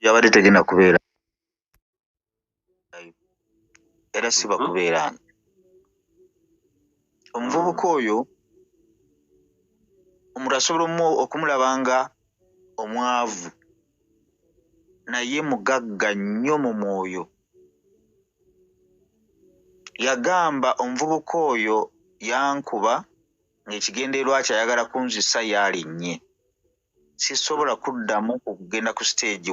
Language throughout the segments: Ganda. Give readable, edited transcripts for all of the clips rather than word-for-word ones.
yabadde tegenda kubeera era siba kubeera omuvubuka oyo omuntu asobola okumulaba nga omwavu naye mugagga nnyo mu mwoyo. Yagamba omuvubuka oyo yankuba ng'ekigendeerwa kye ayagala kunzisa yaalinnye. Sisobola kuddamu okugenda ku stage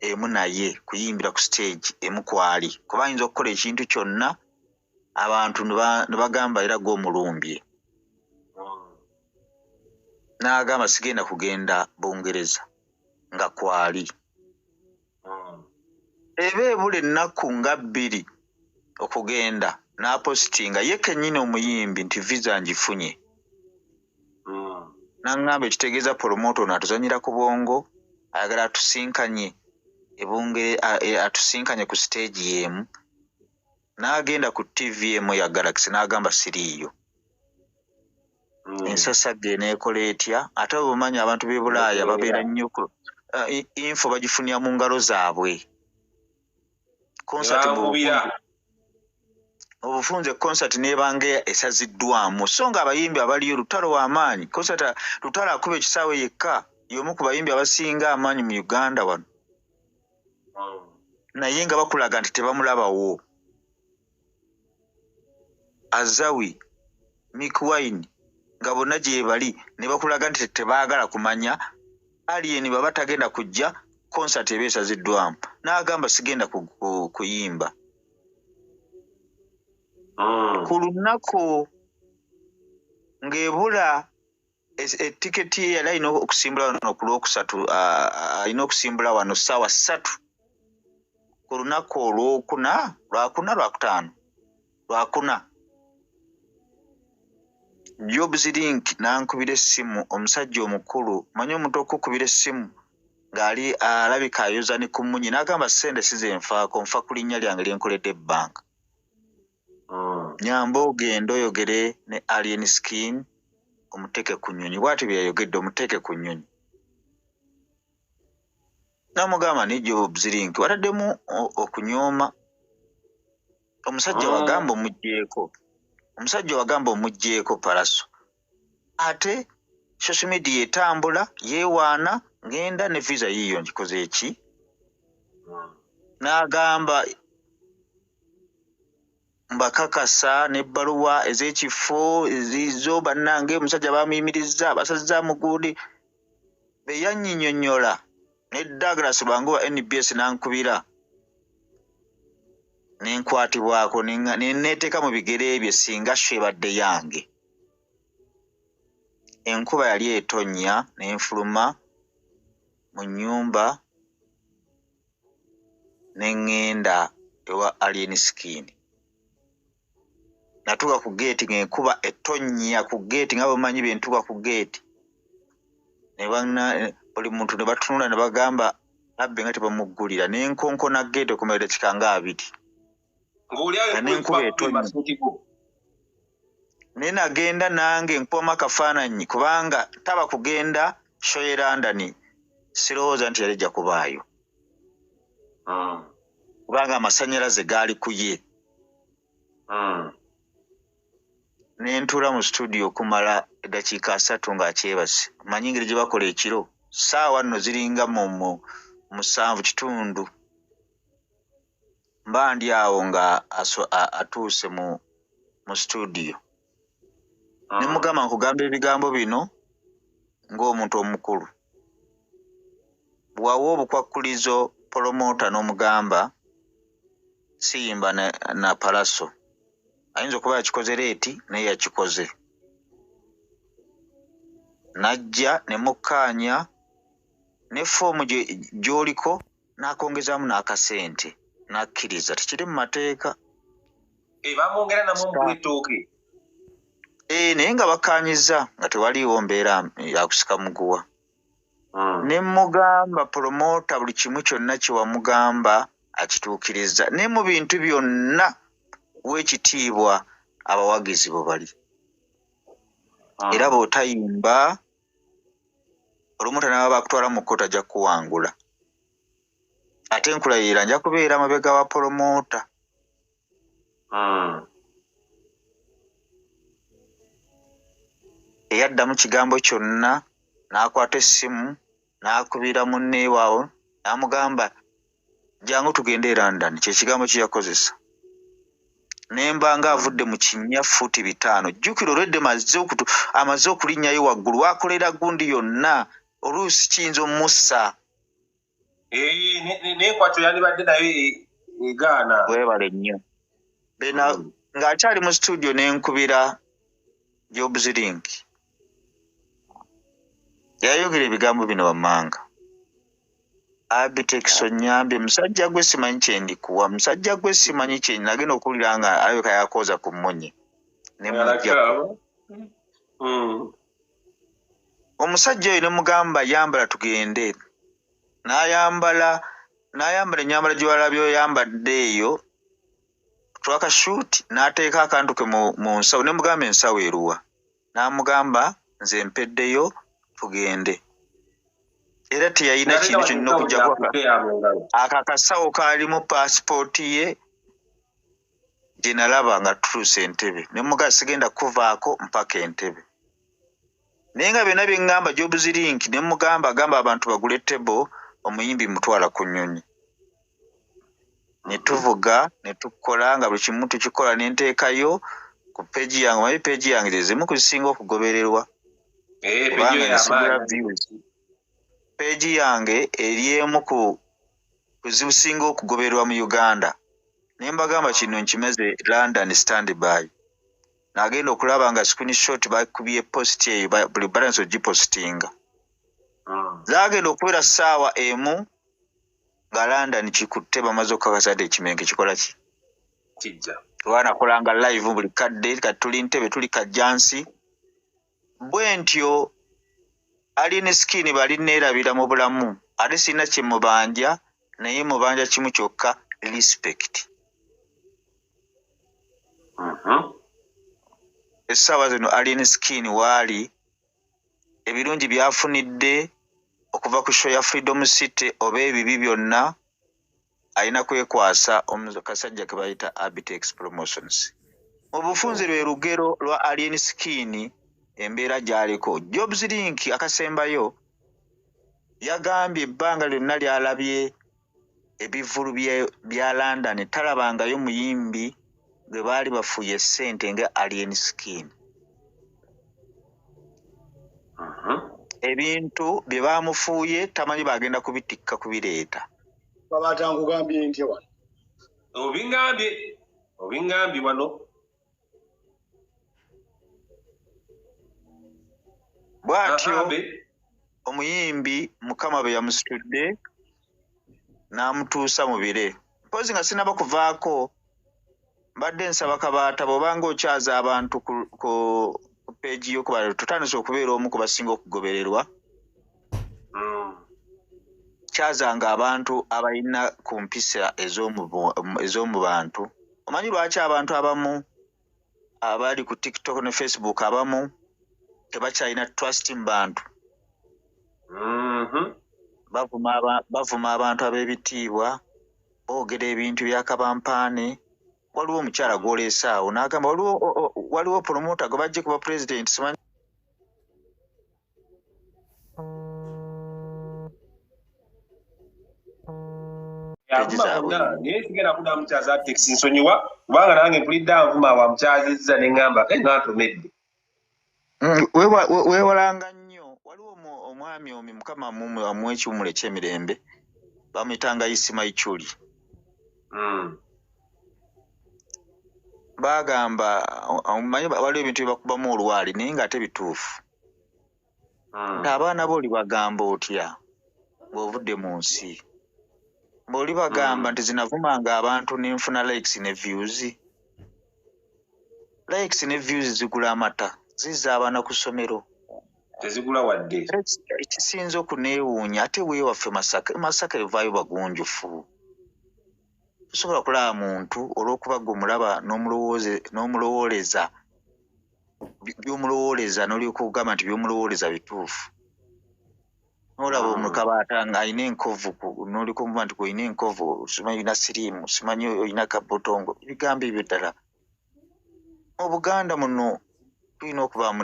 emu naye, kuyimbira ku stage emu kwali, kuba ayinza okukola ekintu kyonna abantu ne bagamba era gw'omulumbye. N'agamba sigenda kugenda Bungereza nga kwali. Eba ebula ennaku nga 2 okugenda n'apositinga ye kennyini omuyimbi nti visa ngifunye. N'aŋŋamba ekitegeeza promoto ono atuzanyira ku bwongo, ayagala atusinkanye atusinkanye ku stage y'emu. N'agenda ku TV emu ya Galaxy n'agamba siriiyo. Ensasagge n'ekola etya? Ate obumanyi abantu b'e Bulaaya babeera nnyo info bagifunira mu ngalo zaabwe. Obufunze concert n'ebanga esaziddwamu so nga abayimbi abaliyo lutalo w'amaanyi. Concert lutalo akuba ekisaawe yekka y'omu ku bayimbi abasinga amaanyi mu Uganda wano. Naye nga bakulaga nti tebamulabawo. Azawi, Mick Wine nga bonna gye bali ne bakulaga nti tebaagala kumanya alien baba tagenda kujja concert eba esaziddwamu. N'agamba sigenda kuyimba. Ku lunaku ng'ebula etiketi ye yali alina okusimbula wano ku Lwokusatu, alina okusimbula wano ssaawa 3 ku lunaku Lwakuna. Jobs Link n'ankubira essimu, omusajja omukulu, manyi omuntu okukubira essimu ng'ali alabika ayoza ne ku munyi, n'agamba sente sizenfaako, nfa ku linnya lyange lye nkoledde ebbanka. Nyamba ogenda oyogere ne Alien Skin omuteeke ku nnyonyi. Bw'atyo bye yayogedde, omuteeke ku nnyonyi. N'amugamba ne Jobs Link wataddemu okunyooma. Omusajja wagamba omuggyeko Pallaso. Ate social media etambula yeewaana, ngenda ne visa yiyo ngikoze eki? N'agamba mbakakasa n'ebbaluwa ez'ekifo ezizo bannange omusajja bamuyimirizza basazza muguudi be yannyinyonnyola. Ne Douglas Lwangu wa NBS n'ankubira n'enkwatibwako neneeteeka mu bigere bye singa shwebadde yange. Enkuba yali etonnya n'enfuluma mu nnyumba n'eŋŋenda ewa Alien Skin. Natuuka ku geeti ng'enkuba etonnya ku geeti nga bwemanyi bentuuka ku geeti. Buli muntu ne batunula ne bagamba labbe nga tebamuggulira. N'enkonkona geeti okumala dakika nga 2. N'enkuba etonnya. Naye nagenda nange nkubamu akafaananyi kubanga taba kugenda show e London sirowooza nti yali ejja kubaayo. Kubanga amasannyalaze gaali ku ye. Nentuula mu studio okumala eddakiika 3 ng'akyebase. Manyi ngeri gye bakola ekiro, ssaawa nno ziringa mu 7:30. Mba ndi awo nga atuuse mu studio. Ne mugamba nkugamba ebigambo bino ng'omuntu omukulu. Bwawa obukwakkulizo promota n'omugamba siyimba na Pallaso. Ayinza okuba yakikoze leeti naye yakikoze. Najja ne mukkaanya ne foomu gy'oliko n'akongezaamu n'akasente n'akkiriza. Tekiri mu mateeka. Bamwongera namwe omutwetooke. Naye nga bakkaanyizza nga tewaliiwo mbeera yakusika muguwa. Ne mugamba promota buli kimu kyonna kye wamugamba akituukiriza. Ne mu bintu byonna w'ekitiibwa abawagizi bwe bali. Era bw'otayimba promota n'aba bakutwala mu kkooti ajja kuwangula. ate nkulayira nja kubeera mabega wa promota. Eyaddamu kigambo kyonna n'akwata essimu n'akubira munne waawo n'amugamba jangu tugende e London, kye kigambo kye yakozesa. Nemba nga avudde mu kinnya fuuti 5. Jjukira olwedde amaze okulinnyayo waggulu wakolera gundi yonna oluusi kiyinza omussa. N'enkwatyo yandibadde nayo egaana. Weebale nnyo. Ng'akyali mu studio n'enkubira Jobs Link. Yayogera ebigambo bino wammanga. Abitex onyambe musajja gwe simanyi kye ndikuwa, musajja gwe simanyi kye nagenda okuwulira nga ayoka yakoza ku mmunye ne mujjako. Omusajja oyo ne mugamba yambala tugende. N'ayambala ennyambala gye walabye oyambadde eyo twakashuuti n'ateeka akantu ke mu nsawo ne mugamba ensawo eruwa. N'amugamba nze mpeddeyo tugende. Era teyalina kintu kyonna okujjako akakasawo kaalimu paasipooti ye gye nalaba nga tutuuse Entebbe. Ne mugamba sigenda kuvaako mpaka Entebbe. Naye nga byonna bye ŋŋamba Jobs Link ne mugamba agamba abantu bagule tebo omuyimbi mutwala ku Nnyonyi. Ne tuvuga ne tukola nga buli kimu tukikola ne nteekayo ku peegi yange. Omanyi peegi yange ze zimu ku zisinga okugobererwa. Kubanga nesigula views. Peegi yange eri emu ku zisinga okugobererwa mu Uganda. Ne mbagamba kino nkimeze London standby. Nagenda okulaba nga screenshot bakubye post eyo buli balance ogipostinga. Zagenda okubeera ssaawa emu nga London kikutte bamaze okukakasa nti ekimenge kikola ki? Kijja. Twanakolanga live buli kadde kati tuli Ntebbe tuli Kajjansi. Bwe ntyo alina skin balineerabira mu bulamu. Ate sirina kye mubanja naye mubanja kimu kyokka, respect. Essaawa zino alien skin waali ebirungi byafunidde okuva ku show ya Freedom City oba ebibi byonna alina kwekwasa kasajja ke bayita Abitex Promotions. Mu bufunze lwe lugero lwa alien skin embeera gy'aliko. Jobs Link akasembayo yagambye ebbanga lyonna lyalabye ebivulu bya London talabangayo muyimbi gwe baali bafuye ssente nga alien skin. Ebintu bye baamufuuye tamanyi bagenda kubitikka kubireeta. Babatangugambye ntya wano? Obingambye wano. Bw'atyo omuyimbi Mukama bwe yamusitudde n'amutuusa mu bire. Mpozi nga sinaba kuvaako mbadde nsaba Kabaata bw'obanga okyaza abantu ku peegi y'okubala tutandise okubeera omu ku basinga okugobererwa. Kyazanga abantu abalina ku mpisa ez'omu bantu. Omanyi lwaki abantu abamu abali ku TikTok ne Facebook abamu tebakyalina trust mu bantu? Bavuma abantu ab'ebitiibwa, boogera ebintu bya kabampaane. Waliwo omukyala gw'oleese awo n'agamba waliwo promota gwe bajje kuba president simanyi. Naye sigenda kudda mukyaza Abitex nsonyiwa kubanga nange mpulidde anvuma wamukyazizza ne ŋŋamba kale n'atomedde. Weewalanga nnyo. Waliwo omwami omi Mukama amuwa ekiwummulo eky'emirembe bamuyitanga Isima Ichuli. Bagamba omanyi waliwo ebintu bye bakubamu olwali naye nga ate bituufu. Abaana bo oli bagamba otya ng'ovudde mu nsi? Bw'oli bagamba nti zinavumanga abantu n'enfuna likes ne views. Likes ne views zigula amata, zizza abaana ku ssomero. Tezigula wadde. Ekisinza okuneewuunya ate weewaffe Masaka evaayo bagunjufu. Tosobola kulaba muntu olw'okuba gwe omulaba n'omulowooleza by'omulowooleza n'olyoka ogamba nti by'omulowooleza bituufu. olaba omukabaata ng'alina enkovu n'oli kumva nti olina enkovu simanyi olina siriimu simanyi olina kabotongo ebigambo ebyo ddala mu Buganda muno tulina okubaamu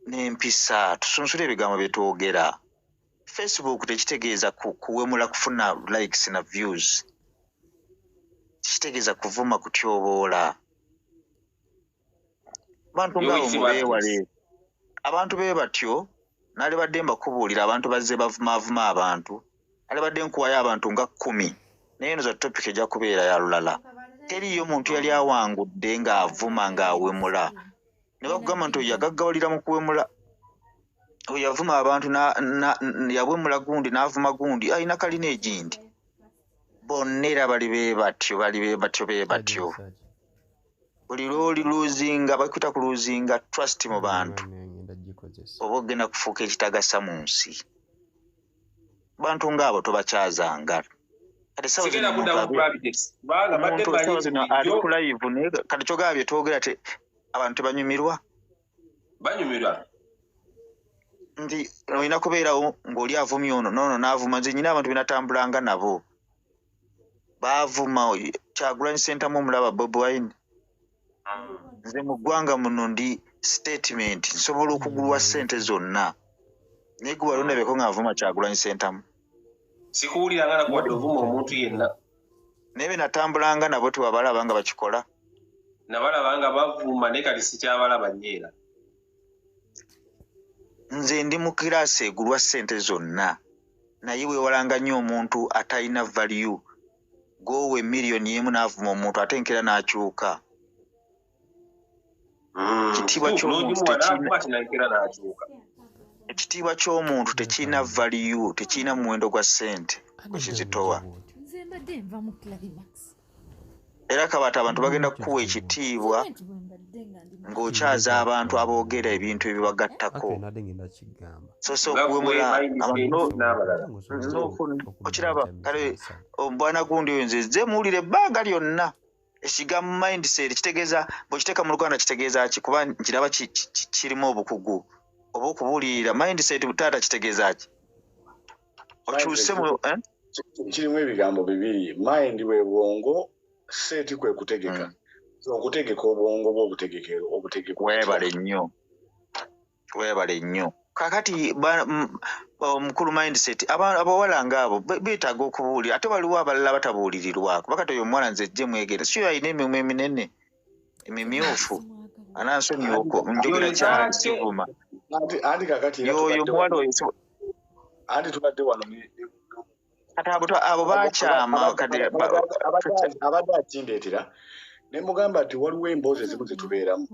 n'empisa tusunsule ebigambo bye twogera. Facebook tekitegeeza kuwemula kufuna likes na views, kitegeeza kuvuma kutyoboola. Abantu ng'abo mubeewale, abantu bee batyo nali badde mbakubuulira abantu bazze bavumaavuma abantu, nali badde nkuwayo abantu nga 10 naye eno za topic ejja kubeera ya lulala. Teriyo muntu yali awangudde ng'avuma ng'awemula ne bakugamba nti oyo yagaggawalira mu kuwemula, oyo yavuma abantu yawemula gundi n'avuma gundi alina kalina egindi. Bonna era bali bee batyo. Buli lwoli luzinga bakuta ku luzinga trust mu bantu oba ogenda kufuuka ekitagasa mu nsi. Bantu ng'abo tobakyazanga. Kati sawa zino ali ku live naye kati kyogaba bye twogera abantu tebanyumirwa. Banyumirwa Nti olina kubeerawo ng'oli avumye ono noono n'avuma. Nze nyina abantu benatambulanga nabo baavuma. Kyagulanyi Ssentamu omulaba Bobi Wine. Nze mu ggwanga muno ndi statement nsobola okugulwa ssente zonna naye gwe wali ondabeko ng'avuma Kyagulanyi Ssentamu. sikuwuliranga nakuwadde ovuma omuntu yenna. Naye benatambulanga nabo tewabalaba nga bakikola. Nabalaba nga bavuma naye kati sikyabalaba nnyo era. Nze ndi mu kiraasi egulwa ssente zonna naye weewalanga nnyo omuntu atalina value goowe miliyoni emu n'avuma omuntu ate nkera n'akyuka. Ekitiibwa ky'omuntu tekirina value, tekirina muwendo gwa ssente kukizitowa. Era kabaata abantu bagenda kukuwa ekitiibwa ng'okyaza abantu aboogera ebintu ebibagattako. So okuwemula okiraba kale omubwana gundi oyo nze zze muwulire ebbanga lyonna ekigambo mindset kitegeeza bw'okiteeka mu Luganda kitegeeza ki? Kuba nkiraba kirimu obukugu oba okubuulirira mindset butaata kitegeeza ki? Okyuse mu kirimu ebigambo bibiri. Mind bwe bwongo, set kwe kutegeka. Okutegeka obwongo bw'obutegeka. Weebale nnyo. Kakati omukulu mindset abawala ng'abo beetaaga okubuulira ate waliwo abalala batabuulirirwa. Kuba kati oyo omuwala nze ejje mwegere si alina emimwa eminene emimyufu anansonyiwako njogera kyakivuma. Anti kakati yoyo muwala oyo anti tubadde wano kati abo bakyama kati abadde akindeetera ne mugamba nti waliwo emboozi ezimu zetubeeramu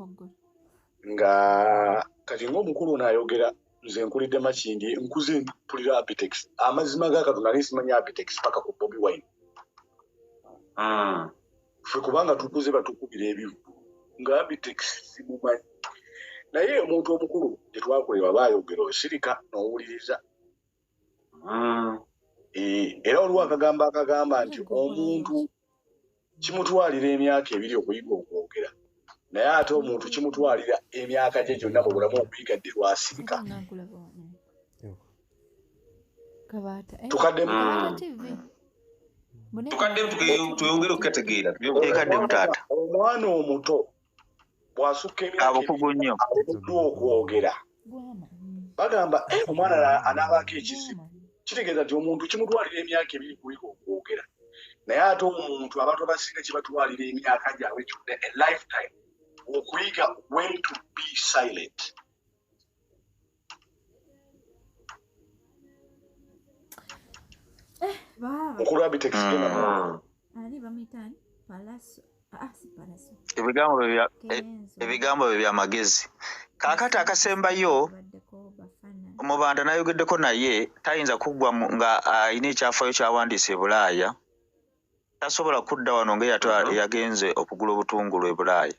nga kati ng'omukulu n'ayogera nze nkulidde Makindi nkuze mpulira Abitex. Amazima ga Katonda nali simanyi Abitex paka ku Bobi Wine. Ffe kubanga tukuze batukubira ebivu nga Abitex simumanyi. Naye omuntu omukulu gye twakolebwa baayogera osirika n'owuliriza. Era olwo akagamba nti omuntu kimutwalira emyaka 2 okuyiga okwogera. Naye ate omuntu kimutwalira emyaka gye gyonna mu bulamu okuyigadde lwasirika. Tukaddemu tweyongere okukategeera. Ekaddemu taata. Omwana omuto bw'asukka emyaka okwogera bagamba omwana anaabako ekizibu. Kitegeeza nti omuntu kimutwalira emyaka 2 okuyiga okwogera. Naye ate omuntu abantu abasinga kibatwalira emyaka gyabwe gyonna a lifetime okuyiga when to be silent. Mukulu Abitex ebigambo bye by'amagezi. Kaakati akasembayo omubanda nayogeddeko naye tayinza kuggwa nga alina ekyafaayo kyawandiisa e Bulaaya. Tasobola kudda wano yagenze okugula obutungulu e Bulaaya.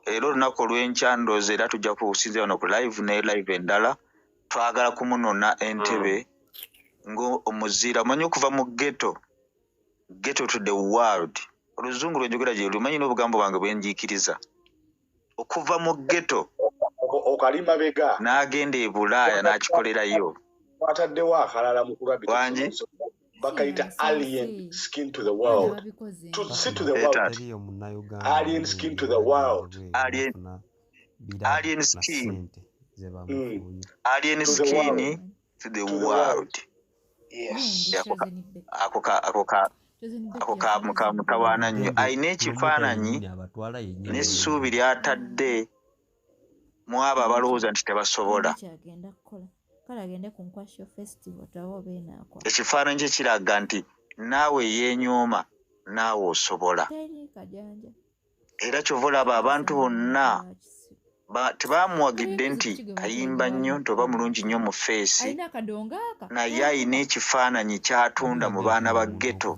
Era olunaku olw'enkya ndowooza era tujja kusinzira wano ku live ne live endala twagala kumunona entebe ng'omuzira. Omanyi okuva mu ghetto to the world. Oluzungu lwenjogera gye lumanyi n'obugambo bwange bwe njiikiriza. Okuva mu ghetto okalima bega n'agenda e Bulaaya n'akikolerayo bataddewo akalala mu kulabika bakaita alien skin to the world to see to the world alien skin to the world alien skin to the world. Yes. Ako mutawaana nnyo alina ekifaananyi n'essuubi ly'atadde mu abo abalowooza nti tebasobola. Ekifaananyi kye kiraga nti naawe yeenyooma naawe osobola. Era kyova olaba abantu bonna tebaamuwagidde nti ayimba nnyo nti oba mulungi nnyo mu feesi, naye alina ekifaananyi ky'atunda mu baana ba ghetto.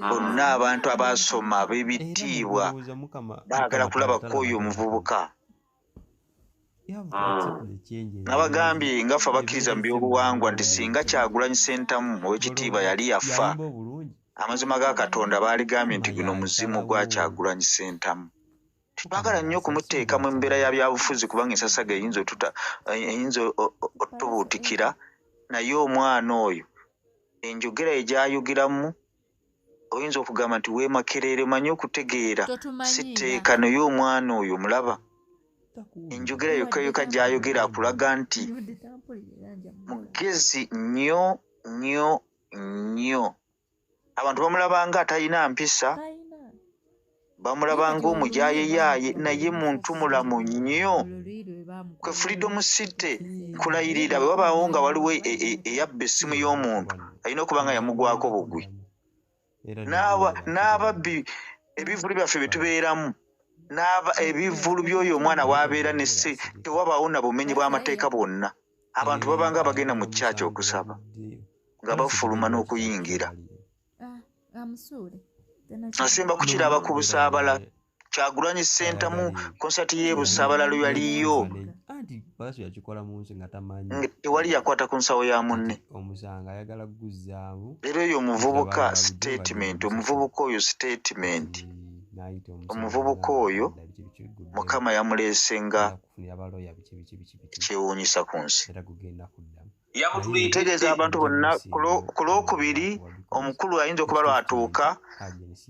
Bonna abantu abaasoma ab'ebitiibwa baagala kulaba k'oyo omuvubuka. Nabagambye nga ffe abakkiriza mu byobuwangwa nti singa Kyagulanyi Ssentamu ow'ekitiibwa yali yafa, amazima ga Katonda baaligambye nti guno muzimu gwa Kyagulanyi Ssentamu. Twagala nnyo okumuteeka mu mbeera ya byabufuzi kubanga ensasaga eyinza otubuutikira, naye omwana oyo enjogera ye gy'ayogeramu oyinza okugamba nti weemakerere manyi okutegeera sitteeka, naye omwana oyo mulaba enjogera yokka gy'ayogera akulaga nti mugezi nnyo nnyo nnyo. Abantu bamulabanga atalina mpisa, bamulabanga omujayeyaaye, naye muntu mulamu nnyo. Kwe Freedom City nkulayirira bwe wabaawo nga waliwo eyabba essimu y'omuntu alina okuba nga yamugwako bugwi. N'ababbi ebivulu byaffe bye tubeeramu, ebivulu by'oyo omwana w'abeera n'esse, tewabaawo na bumenyi bw'amateeka bwonna. Abantu babanga abagenda mu kyaki okusaba nga bafuluma n'okuyingira. Asemba kukiraba ku Busaabala, Kyagulanyi Ssentamu konsati y'e Busaabala lwe yaliyo tewali yakwata ku nsawo ya munne. Era oyo omuvubuka statement, omuvubuka oyo Mukama yamuleese nga ekyewuunyisa ku nsi. Tegeeza abantu bonna ku Lwokubiri omukulu ayinza okuba lwatuuka,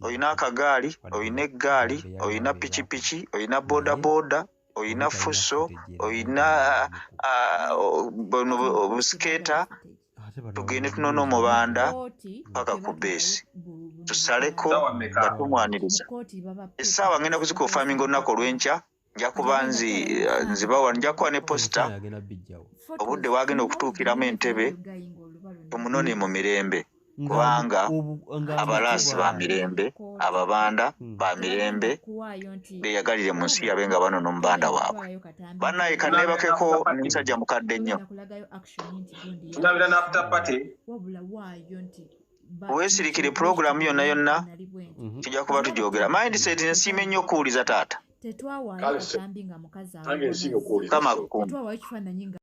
olina akagaali, olina eggaali, olina pikipiki, olina boodabooda, olina fuso, olina obusikeeta, tugende tunoona omubanda paka ku beesi tusaleko nga tumwaniriza. Essaawa ngenda kuzikoofaminga olunaku olw'enkya, nja kuba nzibawa, nja kuba ne posita obudde bwagenda okutuukiramu entebe tumunone mu mirembe, kubanga abalaasi ba mirembe, ababanda ba mirembe, beeyagalire mu nsi yabe nga banona omubanda waabwe. Bannaye kanneebakeko n'ensajja mukadde nnyo. Weesirikire pulogulaamu yonna yonna tujja kuba tugyogera. Mindset nsiime nnyo okuwuliza taata. Kale, nange nsiime okuwuliza. Kama